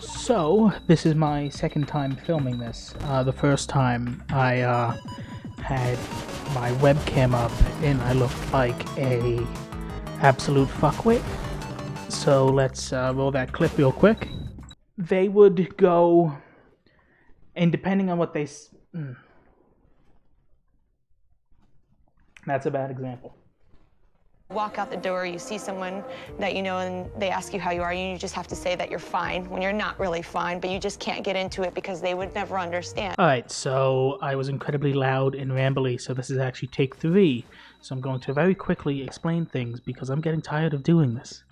So, this is my second time filming this. The first time I had my webcam up and I looked like a absolute fuckwit. So let's roll that clip real quick. They would go, and depending on what they... That's a bad example. Walk out the door, you see someone that you know, and they ask you how you are, and you just have to say that you're fine when you're not really fine, but you just can't get into it because they would never understand. Alright, so I was incredibly loud and rambly, so this is actually take 3. So I'm going to very quickly explain things because I'm getting tired of doing this.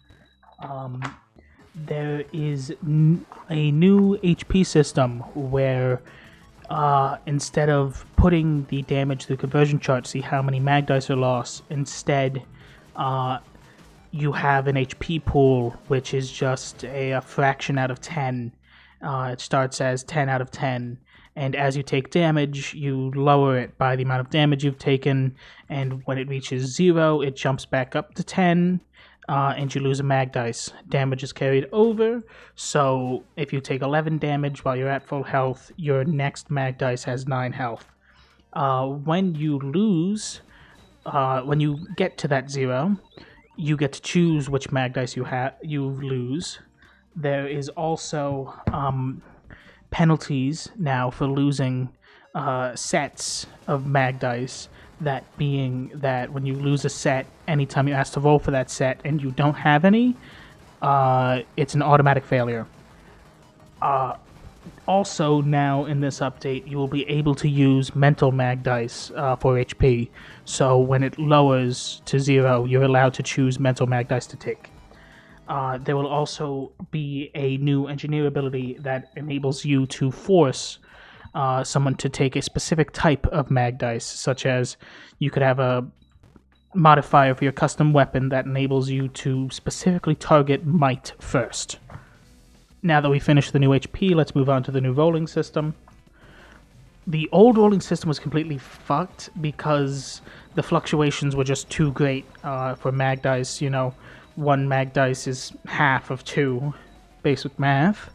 There is a new HP system where instead of putting the damage through conversion chart, see how many mag dice are lost, instead you have an HP pool, which is just a fraction out of 10. It starts as 10 out of 10, and as you take damage, you lower it by the amount of damage you've taken, and when it reaches 0, it jumps back up to 10, and you lose a mag dice. Damage is carried over, so if you take 11 damage while you're at full health, your next mag dice has 9 health. When you lose... when you get to that 0, you get to choose which mag dice you lose. There is also penalties now for losing sets of mag dice. That being that when you lose a set, anytime you ask to roll for that set and you don't have any, it's an automatic failure. Also, now in this update, you will be able to use mental mag dice for HP. So when it lowers to 0, you're allowed to choose mental mag dice to take. There will also be a new engineer ability that enables you to force someone to take a specific type of mag dice, such as you could have a modifier for your custom weapon that enables you to specifically target might first. Now that we finished the new HP, let's move on to the new rolling system. The old rolling system was completely fucked because the fluctuations were just too great for mag dice. You know, 1 mag dice is half of 2, basic math.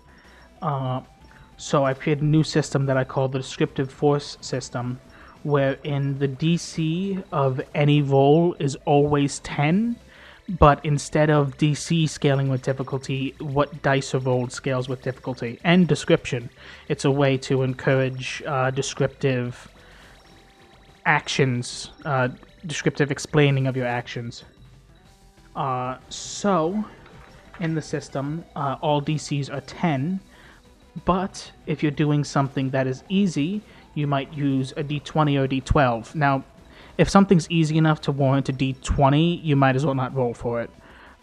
So I've created a new system that I call the descriptive force system, wherein the DC of any roll is always 10, but instead of DC scaling with difficulty, what dice are rolled scales with difficulty. And description. It's a way to encourage descriptive actions, descriptive explaining of your actions. So, in the system, all DCs are 10, but if you're doing something that is easy, you might use a D20 or a D12. Now, if something's easy enough to warrant a D20, you might as well not roll for it.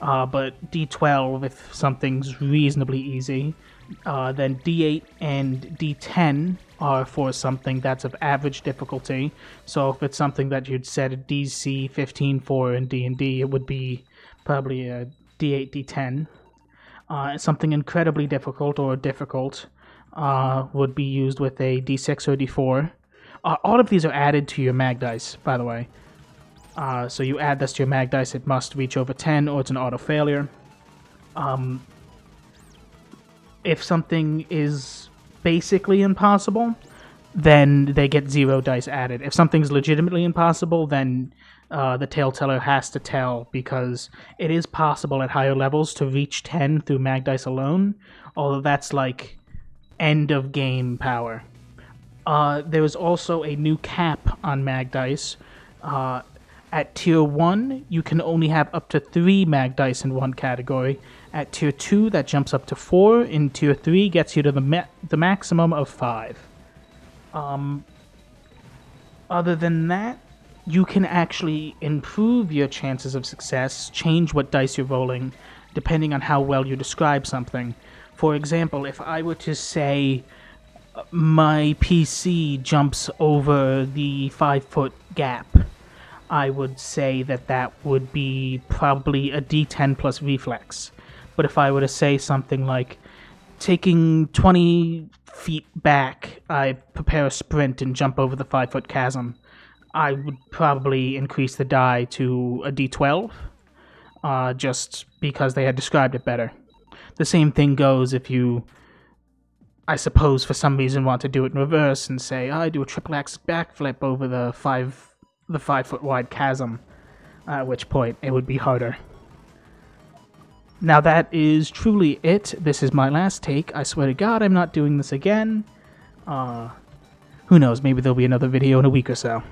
But D12, if something's reasonably easy, then D8 and D10 are for something that's of average difficulty. So if it's something that you'd set a DC 15 for in D&D, it would be probably a D8, D10. Something incredibly difficult or difficult would be used with a D6 or D4. All of these are added to your mag dice, by the way. So you add this to your mag dice, it must reach over 10 or it's an auto failure. If something is basically impossible, then they get 0 dice added. If something's legitimately impossible, then the tale teller has to tell, because it is possible at higher levels to reach 10 through mag dice alone, although that's like end of game power. There is also a new cap on mag dice. At tier 1, you can only have up to 3 mag dice in one category. At tier 2, that jumps up to 4. In tier 3, gets you to the maximum of 5. Other than that, you can actually improve your chances of success, change what dice you're rolling, depending on how well you describe something. For example, if I were to say my PC jumps over the 5-foot gap, I would say that would be probably a D10 plus reflex. But if I were to say something like, taking 20 feet back, I prepare a sprint and jump over the 5-foot chasm, I would probably increase the die to a D12, just because they had described it better. the same thing goes if you, I suppose, for some reason want to do it in reverse and say, I do a triple X backflip over the 5 foot wide chasm, at which point it would be harder. Now that is truly it. This is my last take. I swear to God, I'm not doing this again. Who knows, maybe there'll be another video in a week or so.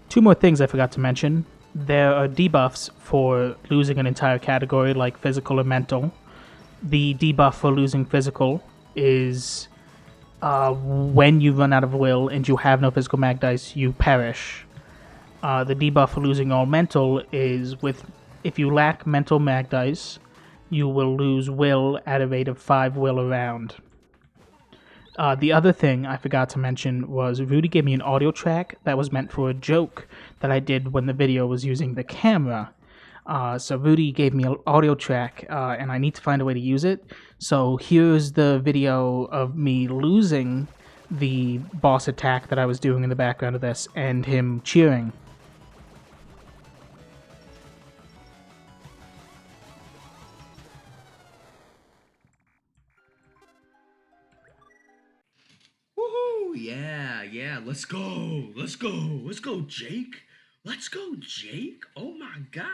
2 more things I forgot to mention. There are debuffs for losing an entire category, like physical or mental. The debuff for losing physical is when you run out of will and you have no physical mag dice, you perish. The debuff for losing all mental is if you lack mental mag dice, you will lose will at a rate of 5 will a round. The other thing I forgot to mention was Rudy gave me an audio track that was meant for a joke that I did when the video was using the camera. So Rudy gave me an audio track, and I need to find a way to use it. So here's the video of me losing the boss attack that I was doing in the background of this, and him cheering. Woohoo! Yeah, let's go, Jake. Let's go, Jake. Oh my God.